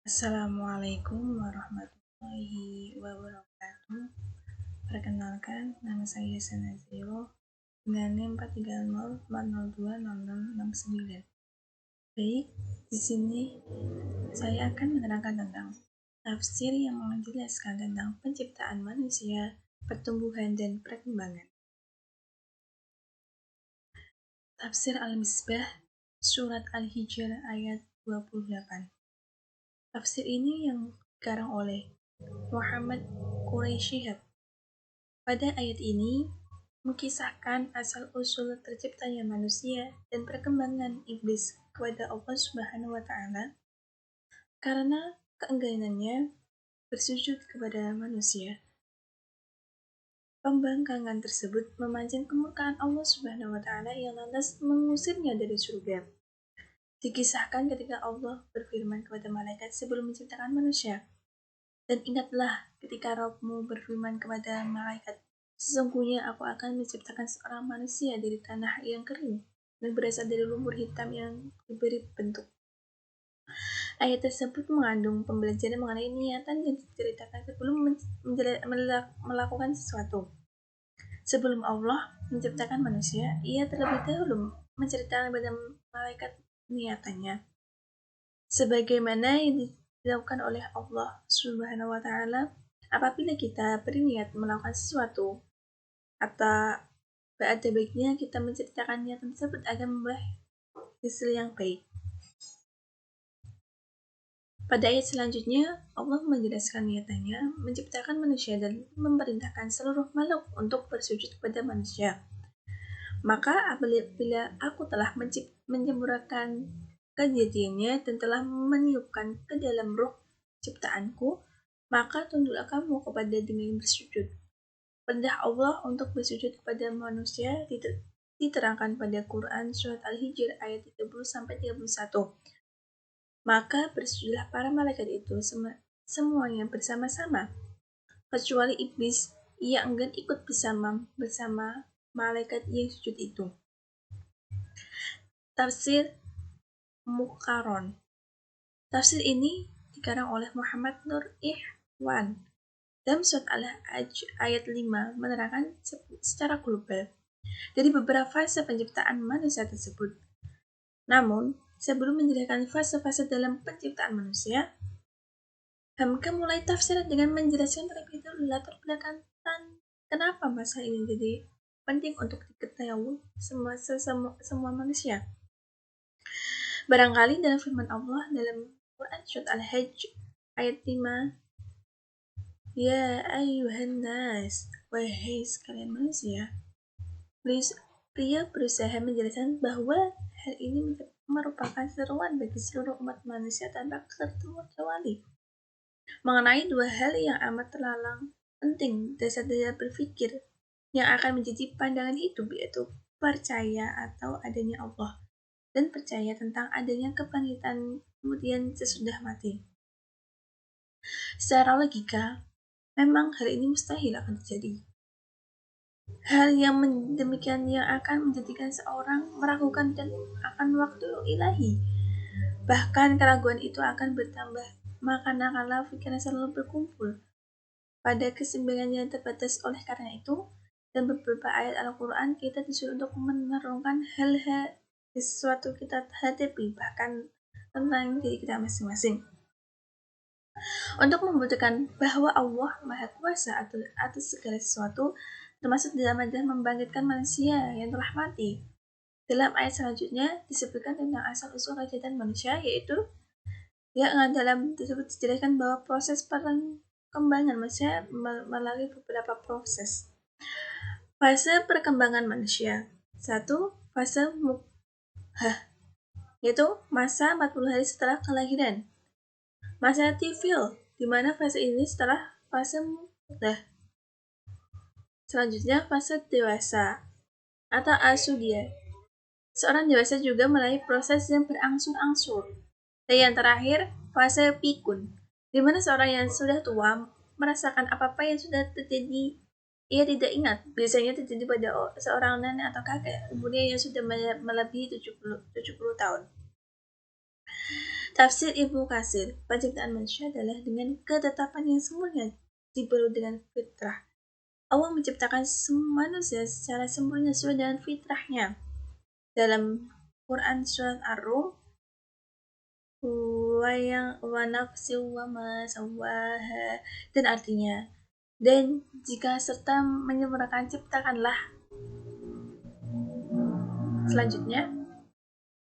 Assalamualaikum warahmatullahi wabarakatuh. Perkenalkan, nama saya Sanazilo dengan NIM 430402069. Baik, di sini saya akan menerangkan tentang tafsir yang menjelaskan tentang penciptaan manusia, pertumbuhan, dan perkembangan. Tafsir Al-Misbah, Surat Al-Hijr ayat 28. Tafsir ini yang dikarang oleh Muhammad Quraisy. Pada ayat ini mengisahkan asal-usul terciptanya manusia dan perkembangan iblis kepada Allah Subhanahu wa taala karena keengganannya bersujud kepada manusia. Pembangkangan tersebut memancing kemurkaan Allah Subhanahu wa taala yang lantas mengusirnya dari surga. Dikisahkan ketika Allah berfirman kepada malaikat sebelum menciptakan manusia, "Dan ingatlah ketika Rabbmu berfirman kepada malaikat, sesungguhnya aku akan menciptakan seorang manusia dari tanah yang kering dan berasal dari lumpur hitam yang diberi bentuk." Ayat tersebut mengandung pembelajaran mengenai niatan yang diceritakan sebelum melakukan sesuatu. Sebelum Allah menciptakan manusia, ia terlebih dahulu menceritakan kepada malaikat niatannya. Sebagaimana yang dilakukan oleh Allah Subhanahu wa taala apabila kita berniat melakukan sesuatu, atau ada baiknya kita menceritakan niatan tersebut agar membawa hasil yang baik. Pada ayat selanjutnya, Allah menjelaskan niatannya menciptakan manusia dan memerintahkan seluruh makhluk untuk bersujud kepada manusia. Maka apabila aku telah menyempurnakan kejadiannya dan telah meniupkan ke dalam ruh ciptaanku, maka tunduklah kamu kepada dengan bersujud. Perintah Allah untuk bersujud kepada manusia diterangkan pada Quran Surat Al-Hijr ayat 30-31. Maka bersujudlah para malaikat itu semuanya bersama-sama, kecuali iblis, ia enggan ikut bersama malaikat yang sujud itu. Tafsir Muqarron. Tafsir ini dikarang oleh Muhammad Nur Ikhwan. Dalam surat Al-Hajj ayat 5 menerangkan secara global dari beberapa fase penciptaan manusia tersebut. Namun, sebelum menjelaskan fase-fase dalam penciptaan manusia, Hamka mulai tafsir dengan menjelaskan terlebih dahulu latar belakang kenapa masalah ini jadi penting untuk diketahui semua manusia. Barangkali dalam firman Allah dalam Quran Surat Al-Hajj ayat 5, "Ya ayyuhan nas, wahai sekalian manusia." Beliau berusaha menjelaskan bahwa hal ini merupakan seruan bagi seluruh umat manusia tanpa terkecuali mengenai dua hal yang amat terlalang penting dasar-dasar berpikir yang akan menjadi pandangan hidup, yaitu percaya atau adanya Allah dan percaya tentang adanya kebangkitan kemudian sesudah mati. Secara logika, memang hal ini mustahil akan terjadi. Hal yang demikian yang akan menjadikan seorang meragukan dan akan waktu ilahi. Bahkan keraguan itu akan bertambah, maka nakallah pikiran selalu berkumpul pada keseimbangan yang terbatas. Oleh karena itu, dalam beberapa ayat Al-Quran kita disuruh untuk merenungkan hal-hal sesuatu kita hadapi, bahkan tentang diri kita masing-masing, untuk membuktikan bahwa Allah Maha Kuasa atas segala sesuatu, termasuk dalam adalah membangkitkan manusia yang telah mati. Dalam ayat selanjutnya disebutkan tentang asal-usul kejadian manusia, yaitu yang dalam tersebut dijelaskan bahwa proses perkembangan manusia melalui beberapa proses. Fase perkembangan manusia. 1. Fase mubhah, yaitu masa 40 hari setelah kelahiran. Masa tifil, di mana fase ini setelah fase mubhah. Selanjutnya fase dewasa atau asudia. Seorang dewasa juga melalui proses yang berangsur-angsur. Dan yang terakhir, fase pikun, di mana seorang yang sudah tua merasakan apa-apa yang sudah terjadi ia tidak ingat. Biasanya terjadi pada seorang nenek atau kakek umurnya yang sudah melebihi 70 tahun. Tafsir Ibnu Katsir, penciptaan manusia adalah dengan ketetapan yang sempurna dibalut dengan fitrah. Allah menciptakan manusia secara sempurna sesuai dengan fitrahnya. Dalam Quran surat Ar-Rum, wa nafsi wa ma sawaha, dan artinya, dan jika serta menyempurnakan ciptakanlah. Selanjutnya,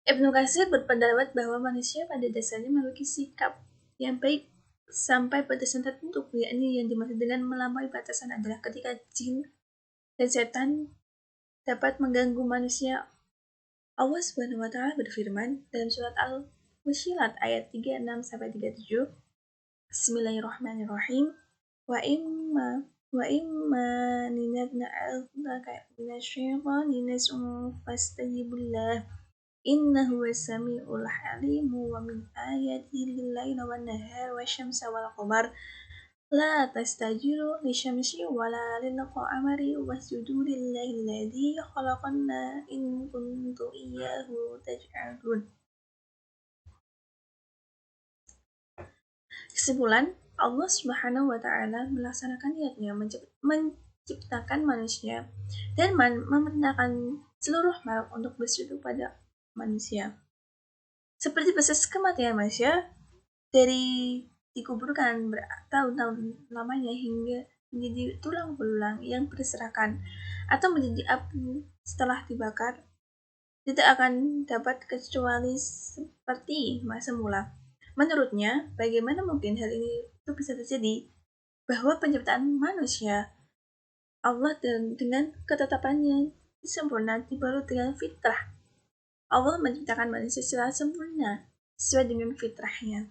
Ibnu Katsir berpendapat bahwa manusia pada dasarnya memiliki sikap yang baik sampai batasan tertentu, yakni yang dimaksud dengan melampaui batasan adalah ketika jin dan setan dapat mengganggu manusia. Allah Subhanahu wa taala berfirman dalam surat Al-Fusyilat ayat 36-37, Bismillahirrahmanirrahim. Wa imma ninaz'aka minasyaitani naz'un fastajibullah innahu was-sami'ul 'alim. Wa min ayatihi al-laila wan-nahar wasyamsa wal-qamar la tastajiru lisyamsi wala lil-qamari wasjudu lillahi alladzi khalaqanna in kuntum iyyahu taj'alun. Kesimpulan, Allah Subhanahu wa taala melaksanakan niatnya menciptakan manusia dan memerintahkan seluruh makhluk untuk bersujud pada manusia. Seperti proses kematian manusia dari dikuburkan bertahun-tahun lamanya hingga menjadi tulang belulang yang berserakan atau menjadi abu setelah dibakar, tidak akan dapat kecuali seperti masa mula. Menurutnya, bagaimana mungkin hal ini itu bisa terjadi? Bahwa penciptaan manusia Allah dengan ketetapannya sempurna dibalut dengan fitrah. Allah menciptakan manusia secara sempurna sesuai dengan fitrahnya.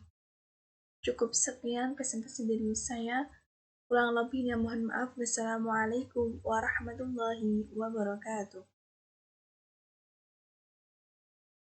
Cukup sekian presentasi dari saya. Kurang lebihnya mohon maaf. Wassalamualaikum warahmatullahi wabarakatuh.